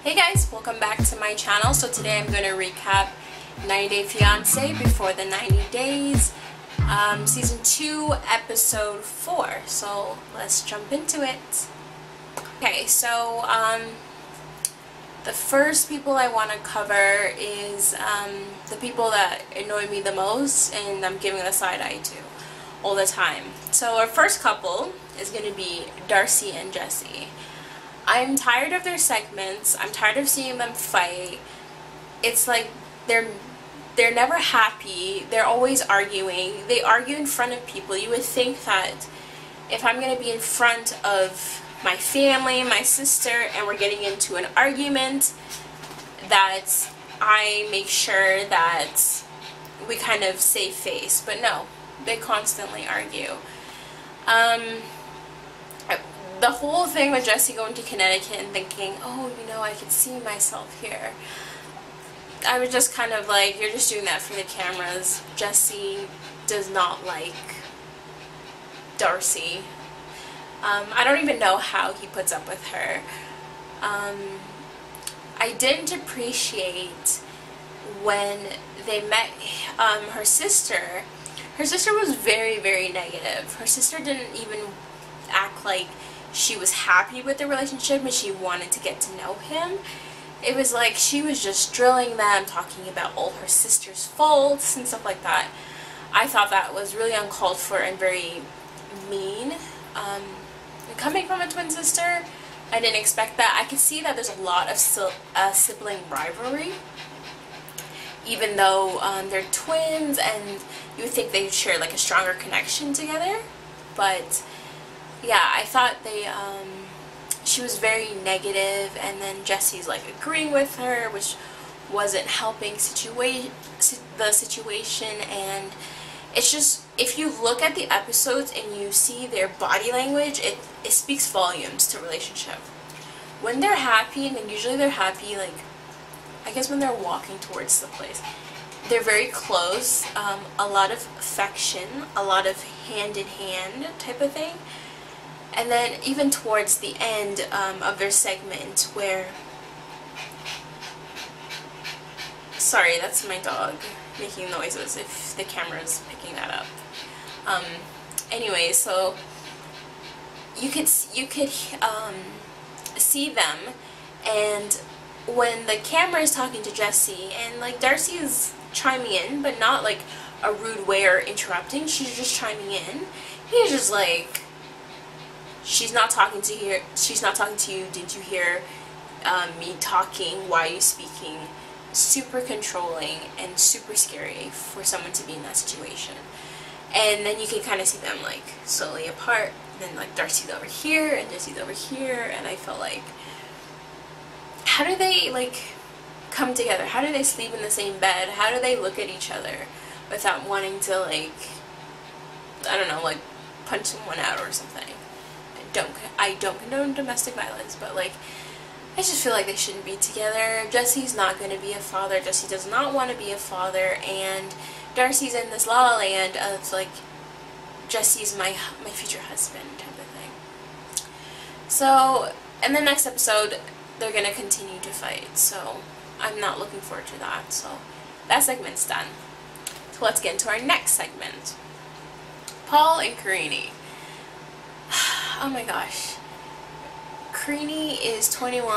Hey guys, welcome back to my channel. So today I'm going to recap 90 Day Fiance Before the 90 Days, Season 2, Episode 4. So let's jump into it. Okay, so the first people I want to cover is the people that annoy me the most and I'm giving the side eye to all the time. So our first couple is going to be Darcy and Jesse. I'm tired of their segments. I'm tired of seeing them fight. It's like they're never happy. They're always arguing. They argue in front of people. You would think that if I'm going to be in front of my family, my sister, and we're getting into an argument, that I make sure that we kind of save face. But no, they constantly argue. The whole thing with Jesse going to Connecticut and thinking, oh, you know, I could see myself here. I was just kind of like, you're just doing that for the cameras. Jesse does not like Darcy. I don't even know how he puts up with her. I didn't appreciate when they met her sister. Her sister was very, very negative. Her sister didn't even act like she was happy with the relationship and she wanted to get to know him. It was like she was just drilling them, talking about all her sister's faults and stuff like that. I thought that was really uncalled for and very mean. Coming from a twin sister, I didn't expect that. I could see that there's a lot of sibling rivalry, even though they're twins and you would think they would share like a stronger connection together. But yeah, I thought she was very negative, and then Jesse's like agreeing with her, which wasn't helping the situation. And it's just, if you look at the episodes and you see their body language, it speaks volumes to relationship. When they're happy, and usually they're happy, like, I guess when they're walking towards the place, they're very close, a lot of affection, a lot of hand-in-hand type of thing. And then even towards the end of their segment where... Sorry, that's my dog making noises if the camera's picking that up. Anyway, so you could see them, and when the camera is talking to Jesse, and like Darcy is chiming in, but not like a rude way or interrupting, she's just chiming in. He's just like, she's not talking to you. Did you hear me talking? Why are you speaking? Super controlling and super scary for someone to be in that situation. And then you can kind of see them like slowly apart. And then like Darcy's over here and Jesse's over here, and I felt like, how do they like come together? How do they sleep in the same bed? How do they look at each other without wanting to, like, I don't know, like punch someone out or something? I don't condone domestic violence, but like, I just feel like they shouldn't be together. Jesse's not going to be a father. Jesse does not want to be a father, and Darcy's in this la la land of like, Jesse's my future husband type of thing. So in the next episode, they're going to continue to fight, so I'm not looking forward to that. So that segment's done. So let's get into our next segment. Paul and Karine. Oh my gosh. Karine is 21,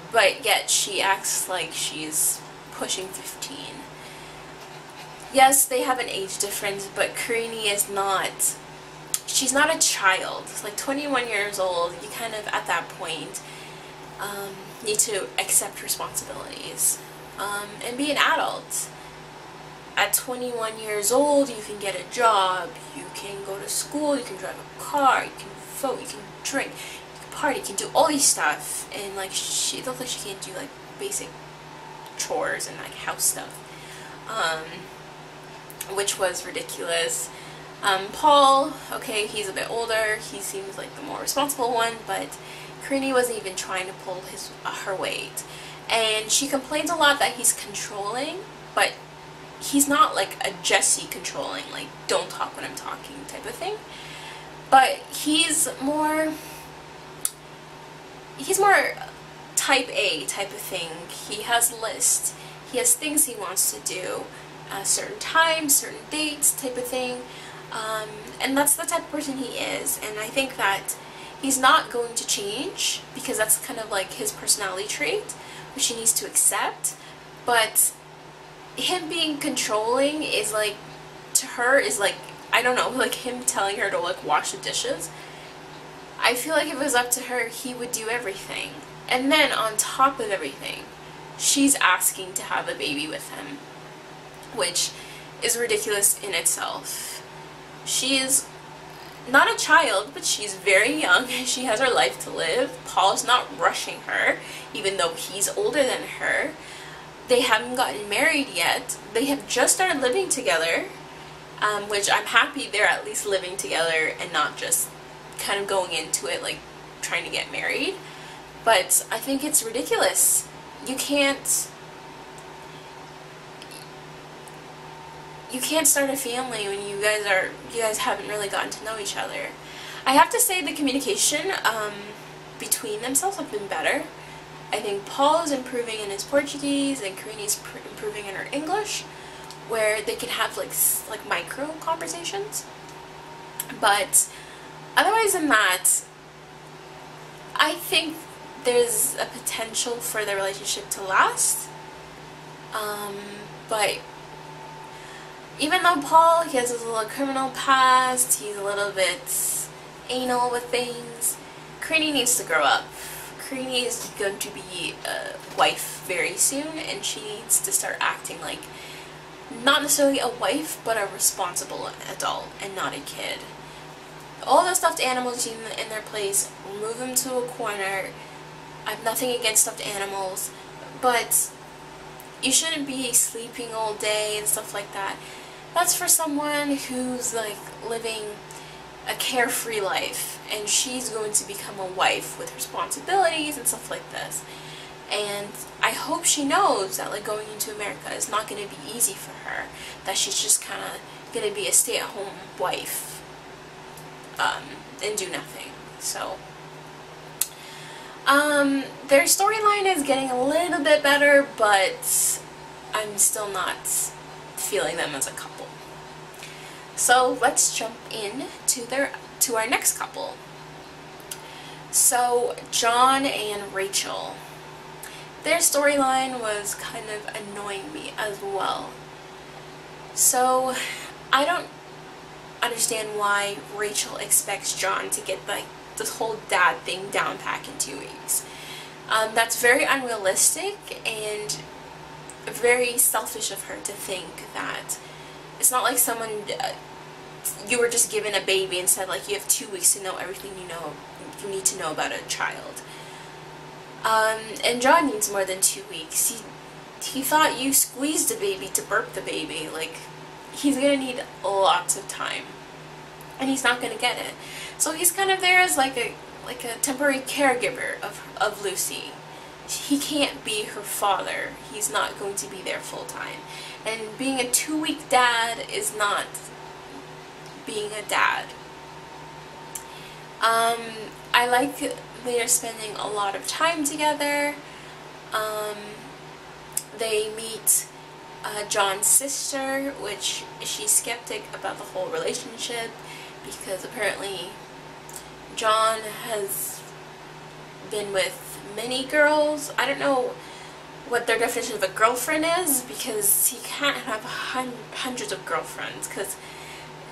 but yet she acts like she's pushing 15. Yes, they have an age difference, but Karine is not, she's not a child. Like 21 years old, you kind of, at that point, need to accept responsibilities and be an adult. At 21 years old, you can get a job, you can go to school, you can drive a car, you can vote, you can drink, you can party, you can do all these stuff. And like, she looks like she can't do like basic chores and like house stuff, which was ridiculous. Paul, okay, he's a bit older, he seems like the more responsible one, but Karine wasn't even trying to pull her weight. And she complains a lot that he's controlling, but he's not like a Jesse controlling, like don't talk when I'm talking type of thing. but he's more type A type of thing. He has lists. He has things he wants to do, certain times, certain dates type of thing. And that's the type of person he is. And I think that he's not going to change because that's kind of like his personality trait, which he needs to accept. But him being controlling is like, to her, is like, I don't know, like him telling her to like wash the dishes. I feel like if it was up to her, he would do everything. And then on top of everything, she's asking to have a baby with him, which is ridiculous in itself. She is not a child, but she's very young. She has her life to live. Paul's not rushing her, even though he's older than her. They haven't gotten married yet. They have just started living together, which I'm happy they're at least living together and not just kind of going into it like trying to get married. But I think it's ridiculous. You can't start a family when you guys haven't really gotten to know each other. I have to say the communication between themselves have been better. I think Paul is improving in his Portuguese and Karini's improving in her English, where they can have like micro conversations. But otherwise than that, I think there's a potential for the relationship to last. But even though Paul, he has his little criminal past, he's a little bit anal with things, Karini needs to grow up. Karini is going to be a wife very soon, and she needs to start acting like not necessarily a wife, but a responsible adult and not a kid. All the stuffed animals in their place, remove them to a corner. I have nothing against stuffed animals, but you shouldn't be sleeping all day and stuff like that. That's for someone who's like living a carefree life, and she's going to become a wife with responsibilities and stuff like this. And I hope she knows that like going into America is not going to be easy for her, that she's just kind of going to be a stay-at-home wife and do nothing. So their storyline is getting a little bit better, but I'm still not feeling them as a couple. So let's jump in to our next couple. So John and Rachel. Their storyline was kind of annoying me as well. So I don't understand why Rachel expects John to get like this whole dad thing down pack in 2 weeks. That's very unrealistic and very selfish of her to think that. It's not like someone, you were just given a baby and said like you have 2 weeks to know everything you need to know about a child. And John needs more than 2 weeks. He thought you squeezed a baby to burp the baby. Like, he's gonna need lots of time, and he's not gonna get it. So he's kind of there as like a temporary caregiver of Lucy. He can't be her father. He's not going to be there full time. And being a 2-week dad is not being a dad. I like they are spending a lot of time together. They meet John's sister, which she's skeptic about the whole relationship because apparently John has been with many girls. I don't know what their definition of a girlfriend is, because he can't have hundreds of girlfriends, because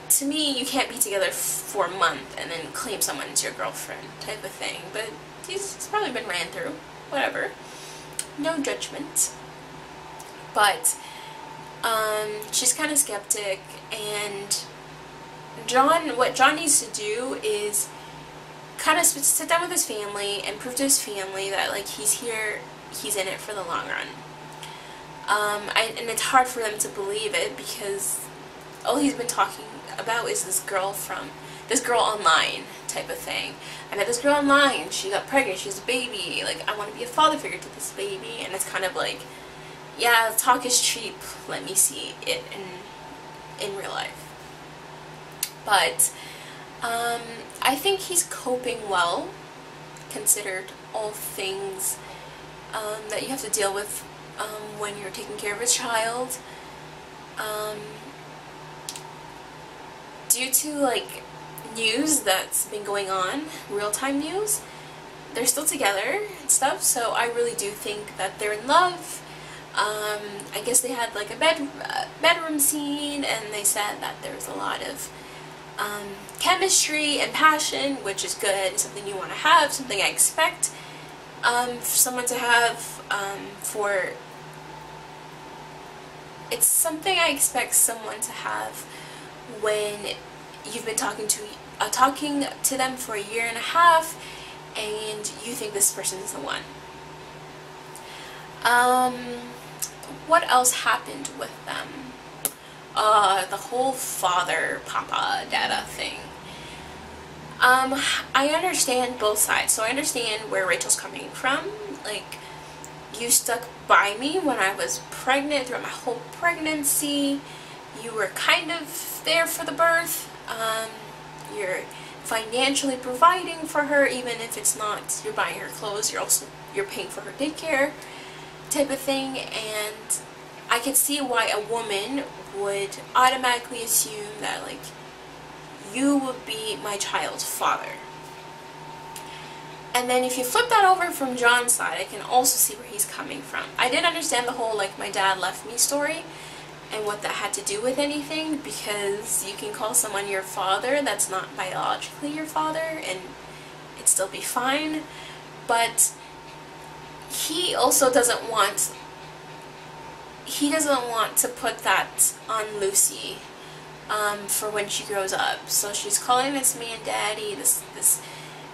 to me you can't be together for a month and then claim someone as your girlfriend type of thing. But he's probably been ran through. Whatever. No judgment. But she's kind of skeptic, and what John needs to do is kind of sit down with his family and prove to his family that like he's in it for the long run. And it's hard for them to believe it because all he's been talking about is this girl online type of thing. I met this girl online, she got pregnant, she has a baby, like I want to be a father figure to this baby. And it's kind of like, yeah, talk is cheap, let me see it in real life. But I think he's coping well, considered all things that you have to deal with when you're taking care of a child. Due to like news that's been going on, real-time news, they're still together and stuff, so I really do think that they're in love. I guess they had like a bedroom scene, and they said that there was a lot of chemistry and passion, which is good, something you want to have, something I expect for someone to have, it's something I expect someone to have when you've been talking to them for a year and a half and you think this person is the one. What else happened with them? The whole father, papa, dada thing. I understand both sides. So I understand where Rachel's coming from. Like, you stuck by me when I was pregnant, throughout my whole pregnancy. You were kind of there for the birth. You're financially providing for her, even if it's not, you're buying her clothes, you're paying for her daycare type of thing. And I could see why a woman would automatically assume that, like, you would be my child's father. And then if you flip that over from John's side, I can also see where he's coming from. I didn't understand the whole, like, my dad left me story and what that had to do with anything, because you can call someone your father that's not biologically your father and it'd still be fine. But he also doesn't want to put that on Lucy for when she grows up. So she's calling this man daddy, this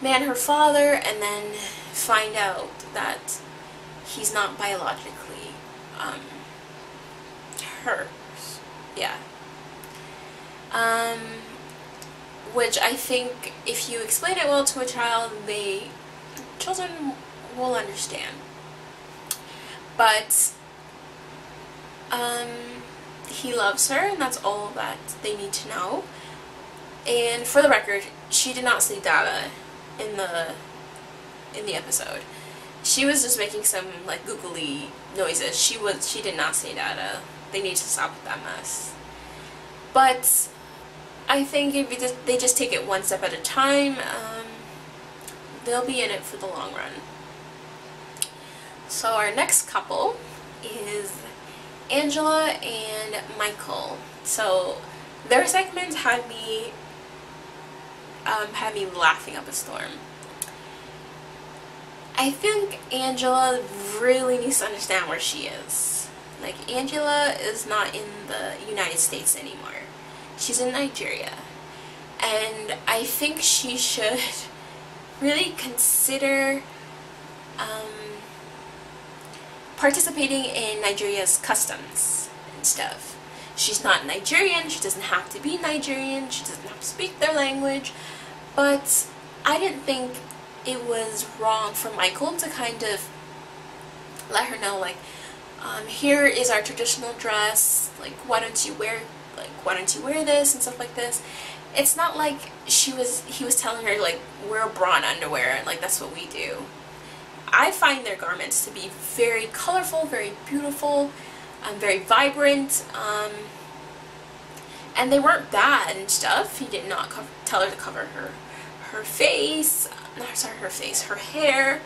man her father, and then find out that he's not biologically hers. Yeah. Which I think if you explain it well to a child, children will understand. But he loves her, and that's all that they need to know. And for the record, she did not say dada in the episode. She was just making some like googly noises. She did not say dada. They need to stop with that mess. But I think if they just take it one step at a time, they'll be in it for the long run. So our next couple is Angela and Michael. So their segment had me laughing up a storm. I think Angela really needs to understand where she is. Like, Angela is not in the United States anymore. She's in Nigeria. And I think she should really consider participating in Nigeria's customs and stuff. She's not Nigerian, she doesn't have to be Nigerian, she doesn't have to speak their language, but I didn't think it was wrong for Michael to kind of let her know, like, here is our traditional dress, like, why don't you wear this and stuff like this. It's not like he was telling her, like, wear bra and underwear, like, that's what we do. I find their garments to be very colorful, very beautiful, very vibrant, and they weren't bad and stuff. He did not tell her to cover her face, her hair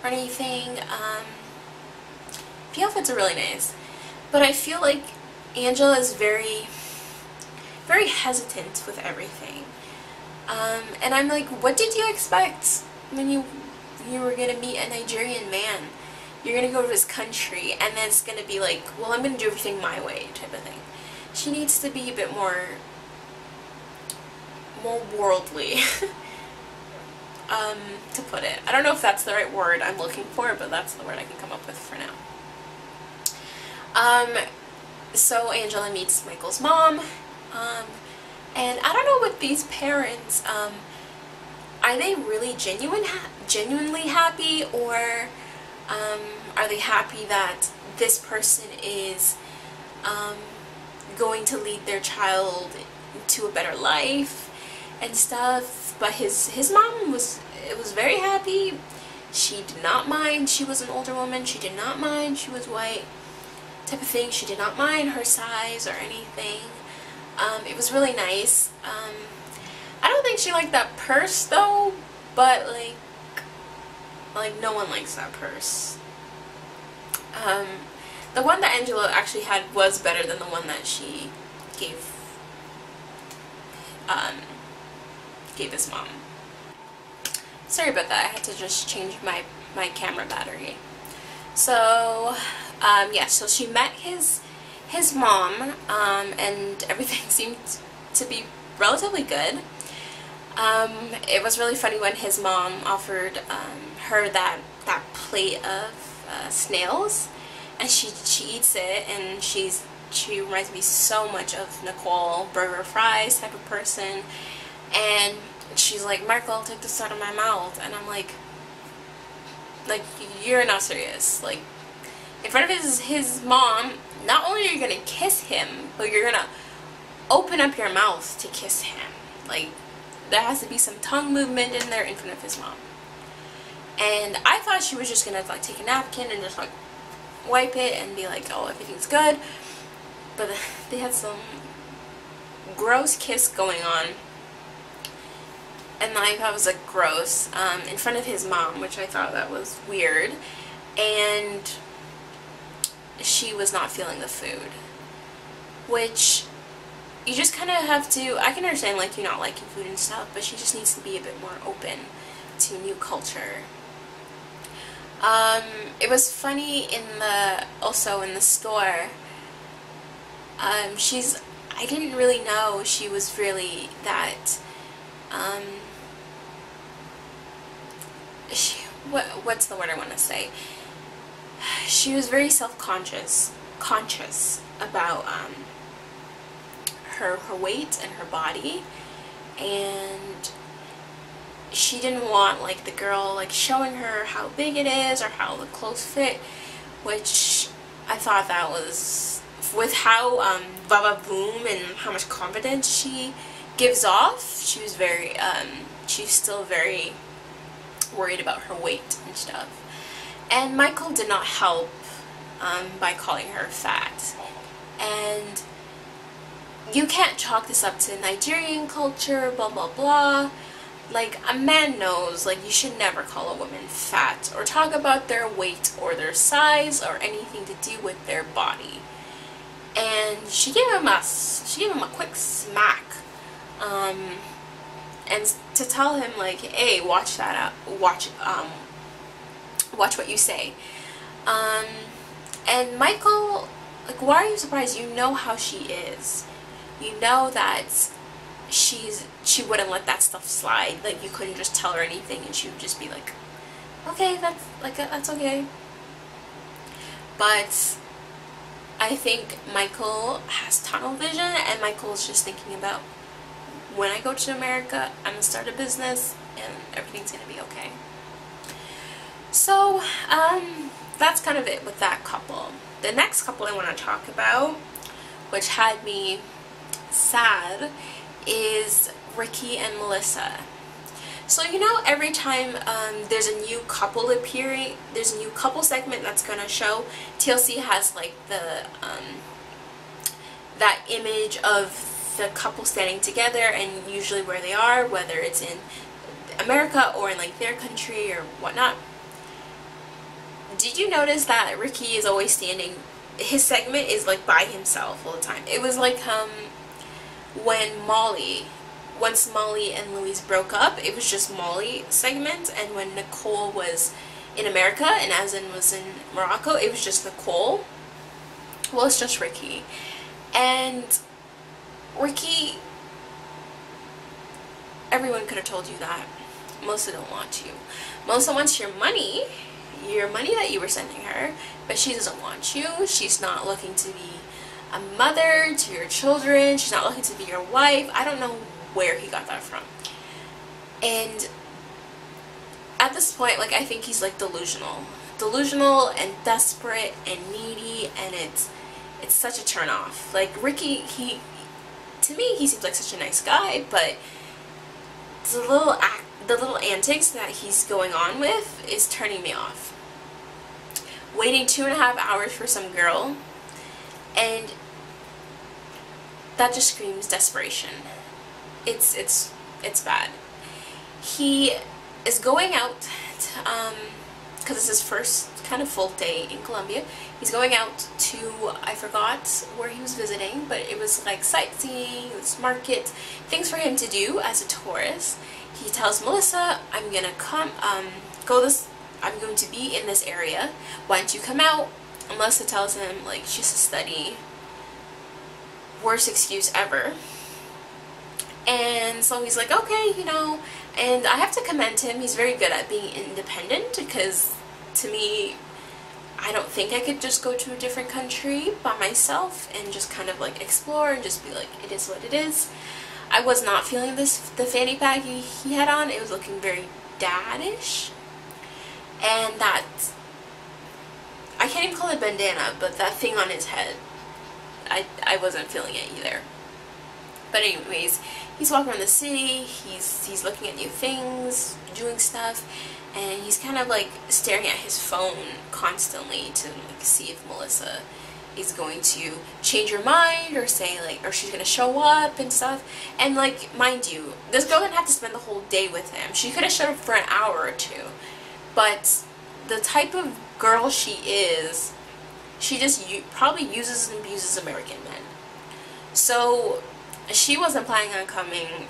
or anything. The outfits are really nice, but I feel like Angela is very, very hesitant with everything. And I'm like, what did you expect when you were gonna meet a Nigerian man? You're gonna go to his country, and then it's gonna be like, well, I'm gonna do everything my way type of thing. She needs to be a bit more worldly, to put it. I don't know if that's the right word I'm looking for, but that's the word I can come up with for now. So Angela meets Michael's mom, and I don't know with these parents, are they really genuinely happy, or are they happy that this person is going to lead their child to a better life and stuff. But his mom was very happy. She did not mind she was an older woman. She did not mind she was white, type of thing. She did not mind her size or anything. It was really nice. I don't think she liked that purse though, but like no one likes that purse. The one that Angela actually had was better than the one that she gave his mom. Sorry about that, I had to just change my camera battery. So yeah, so she met his mom, and everything seemed to be relatively good. It was really funny when his mom offered her that plate of snails, and she eats it, and she reminds me so much of Nicole, burger fries type of person. And she's like, Michael, take this out of my mouth. And I'm like, you're not serious. Like, in front of his mom, not only are you gonna kiss him, but you're gonna open up your mouth to kiss him. Like, there has to be some tongue movement in there in front of his mom. And I thought she was just gonna like take a napkin and just like wipe it and be like, oh, everything's good. But they had some gross kiss going on, and I thought it was like gross, in front of his mom, which I thought that was weird. And she was not feeling the food, which you just kind of have to, I can understand like you not liking food and stuff, but she just needs to be a bit more open to new culture. It was funny also in the store. I didn't really know she was really that, what's the word I want to say? She was very conscious about her weight and her body, and she didn't want like the girl like showing her how big it is or how the clothes fit, which I thought that was, with how va-va-voom and how much confidence she gives off, she was very she's still very worried about her weight and stuff. And Michael did not help by calling her fat. And you can't chalk this up to Nigerian culture, blah blah blah. Like, a man knows, like, you should never call a woman fat or talk about their weight or their size or anything to do with their body. And she gave him a quick smack, and to tell him like, hey, watch that out, watch what you say. And Michael, like, why are you surprised? You know how she is. You know that she wouldn't let that stuff slide. Like, you couldn't just tell her anything and she would just be like, okay, that's okay. But I think Michael has tunnel vision, and Michael's just thinking about, when I go to America, I'm gonna start a business and everything's gonna be okay. So that's kind of it with that couple. The next couple I want to talk about, which had me sad, is Ricky and Melissa. So, you know, every time there's a new couple appearing, there's a new couple segment that's gonna show, TLC has like the that image of the couple standing together, and usually where they are, whether it's in America or in like their country or whatnot. Did you notice that Ricky is always standing, his segment is like by himself all the time? It was like once Molly and Louise broke up, it was just Molly segment, and when Nicole was in America and Azin was in Morocco, it was just Nicole. Well, it's just Ricky. And Ricky, everyone could have told you that. Melissa don't want you. Melissa wants your money that you were sending her, but she doesn't want you. She's not looking to be a mother to your children. She's not looking to be your wife. I don't know where he got that from. And at this point, like, I think he's like delusional and desperate and needy, and it's such a turn off. Like, Ricky, to me he seems like such a nice guy, but the little antics that he's going on with is turning me off. Waiting 2.5 hours for some girl, and that just screams desperation. It's bad. He is going out because it's his first kind of full day in Colombia. He's going out to, I forgot where he was visiting, but it was like sightseeing, it was market, things for him to do as a tourist. He tells Melissa, I'm going to be in this area. Why don't you come out? And Melissa tells him, like, she's to study. Worst excuse ever. And so he's like, okay, you know, and I have to commend him. He's very good at being independent, because to me, I don't think I could just go to a different country by myself and just kind of like explore and just be like, it is what it is. I was not feeling the fanny pack he had on. It was looking very daddish. And that, I can't even call it bandana, but that thing on his head, I wasn't feeling it either. But anyways, he's walking around the city, he's looking at new things, doing stuff, and he's kind of like staring at his phone constantly to like see if Melissa is going to change her mind or say like, or she's gonna show up and stuff. And like, mind you, this girl didn't have to spend the whole day with him. She could have showed up for an hour or two. But the type of girl she is, she just probably uses and abuses American men. So she wasn't planning on coming.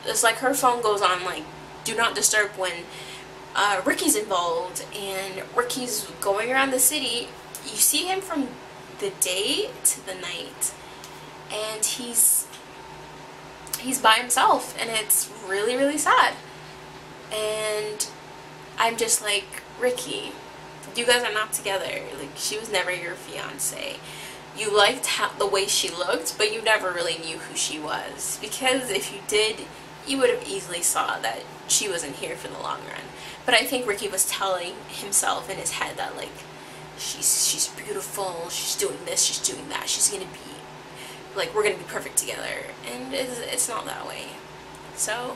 It's like her phone goes on like do not disturb when Ricky's involved, and Ricky's going around the city. You see him from the day to the night, and he's by himself, and it's really, really sad. And I'm just like, Ricky, you guys are not together. Like, she was never your fiance. You liked the way she looked, but you never really knew who she was, because if you did, you would have easily saw that she wasn't here for the long run. But I think Ricky was telling himself in his head that like, she's beautiful, she's doing this, she's doing that, she's gonna be like, we're gonna be perfect together, and it's not that way. So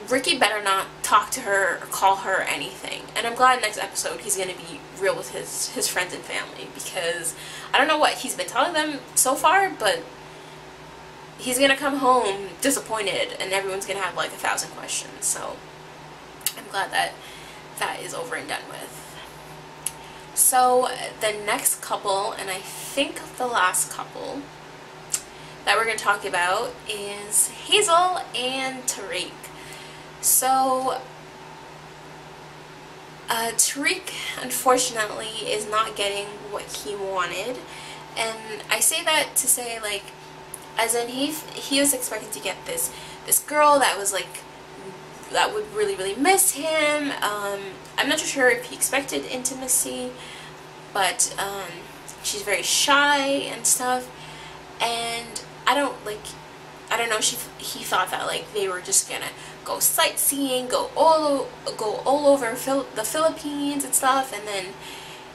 Ricky better not talk to her or call her or anything. And I'm glad next episode he's gonna be real with his friends and family, because I don't know what he's been telling them so far, but he's gonna come home disappointed and everyone's gonna have like 1,000 questions. So I'm glad that that is over and done with. So the next couple, and I think the last couple that we're going to talk about, is Hazel and Tariq. So Tariq unfortunately is not getting what he wanted, and I say that to say like, as in he was expecting to get this girl that was like, that would really, really miss him. I'm not too sure if he expected intimacy, but she's very shy and stuff, and I don't know, he thought that like they were just gonna go sightseeing, go all over the Philippines and stuff, and then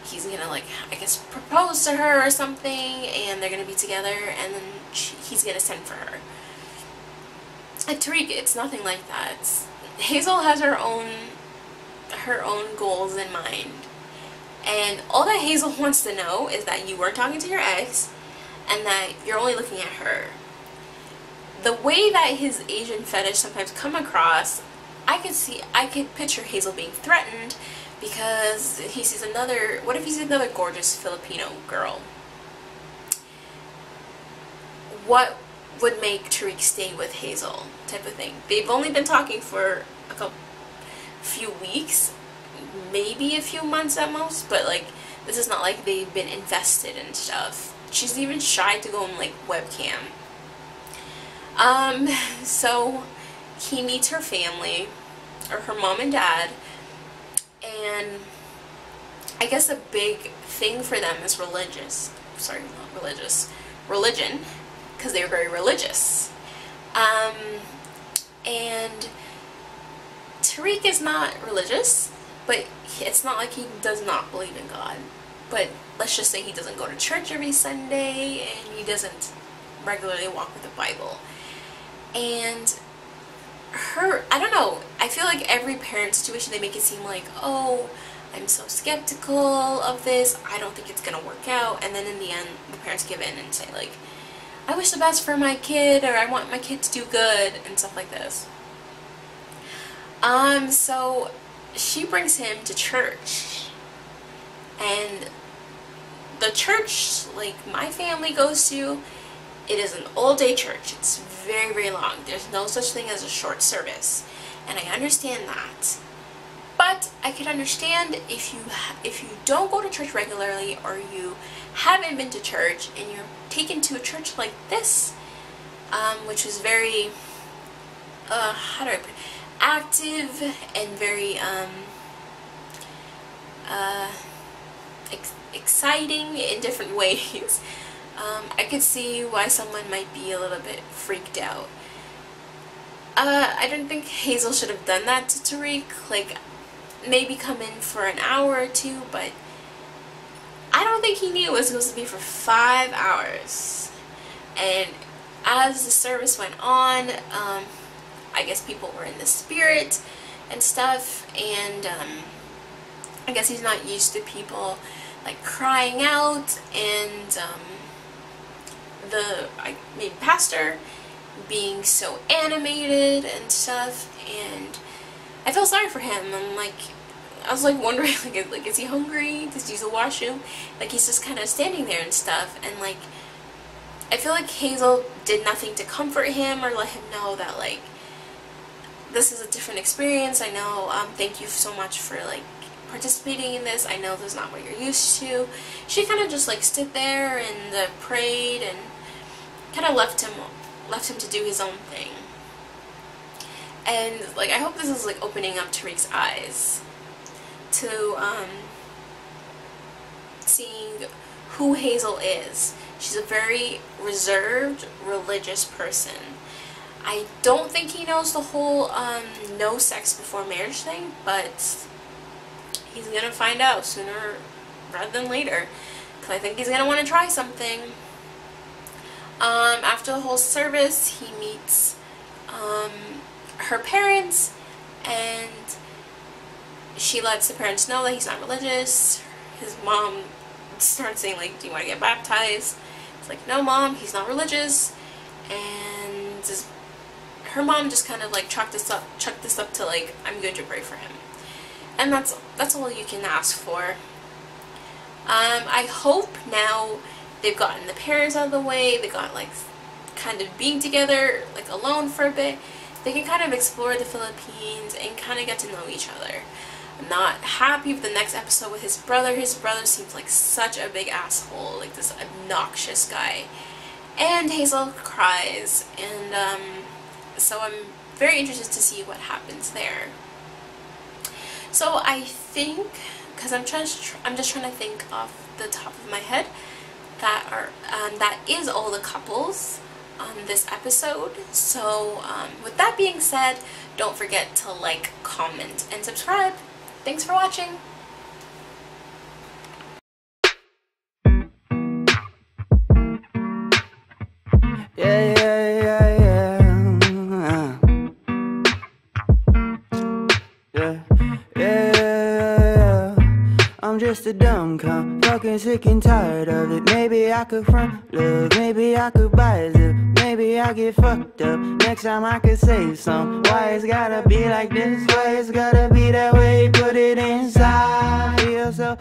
he's gonna like, I guess, propose to her or something, and they're gonna be together, and then he's gonna send for her. At Tariq, it's nothing like that. Hazel has her own goals in mind, and all that Hazel wants to know is that you weren't talking to your ex and that you're only looking at her. The way that his Asian fetish sometimes come across, I could picture Hazel being threatened because he sees what if he sees another gorgeous Filipino girl? What would make Tariq stay with Hazel, type of thing. They've only been talking for few weeks, maybe a few months at most, but like, this is not like they've been invested in stuff. She's even shy to go on like webcam. So he meets her family, or her mom and dad, and I guess a big thing for them is religion, because they were very religious. And Tariq is not religious, but it's not like he does not believe in God. But let's just say he doesn't go to church every Sunday, and he doesn't regularly walk with the Bible. And I don't know, I feel like every parent situation, they make it seem like, oh, I'm so skeptical of this, I don't think it's gonna work out, and then in the end, the parents give in and say like, I wish the best for my kid, or I want my kid to do good, and stuff like this. So she brings him to church, and the church, like, my family goes to, it is an all-day church. It's very, very long. There's no such thing as a short service, and I understand that. But I could understand if you don't go to church regularly, or you haven't been to church, and you're taken to a church like this, which is very, how do I put it? Active and very exciting in different ways. I could see why someone might be a little bit freaked out. I don't think Hazel should have done that to Tariq. Like, maybe come in for an hour or two, but I don't think he knew it was supposed to be for 5 hours. And as the service went on, I guess people were in the spirit and stuff, and I guess he's not used to people like crying out, and the maybe pastor being so animated and stuff, and I felt sorry for him. And like, I was like wondering, like is he hungry? Does he use the washroom? Like, he's just kind of standing there and stuff, and like, I feel like Hazel did nothing to comfort him or let him know that like, this is a different experience. I know, thank you so much for like participating in this. I know this is not what you're used to. She kind of just like stood there and prayed, and kind of left him to do his own thing. And like, I hope this is like opening up Tariq's eyes to seeing who Hazel is. She's a very reserved, religious person. I don't think he knows the whole no sex before marriage thing, but he's gonna find out sooner rather than later, because I think he's gonna want to try something. After the whole service, he meets her parents, and she lets the parents know that he's not religious. His mom starts saying like, do you want to get baptized? It's like, no mom, he's not religious. And her mom just kind of like chucked this up to like, I'm going to pray for him. And that's all you can ask for. I hope now they've gotten the parents out of the way, they got like kind of being together like alone for a bit, they can kind of explore the Philippines and kind of get to know each other. I'm not happy with the next episode with his brother. His brother seems like such a big asshole, like this obnoxious guy. And Hazel cries, and so I'm very interested to see what happens there. So I think, because I'm just trying to think off the top of my head, that is all the couples on this episode. So with that being said, don't forget to like, comment, and subscribe. Thanks for watching. I'm just a dumb cunt, fucking sick and tired of it. Maybe I could front love, maybe I could buy a zip, maybe I get fucked up. Next time I could save some. Why it's gotta be like this? Why it's gotta be that way? Put it inside. Feel so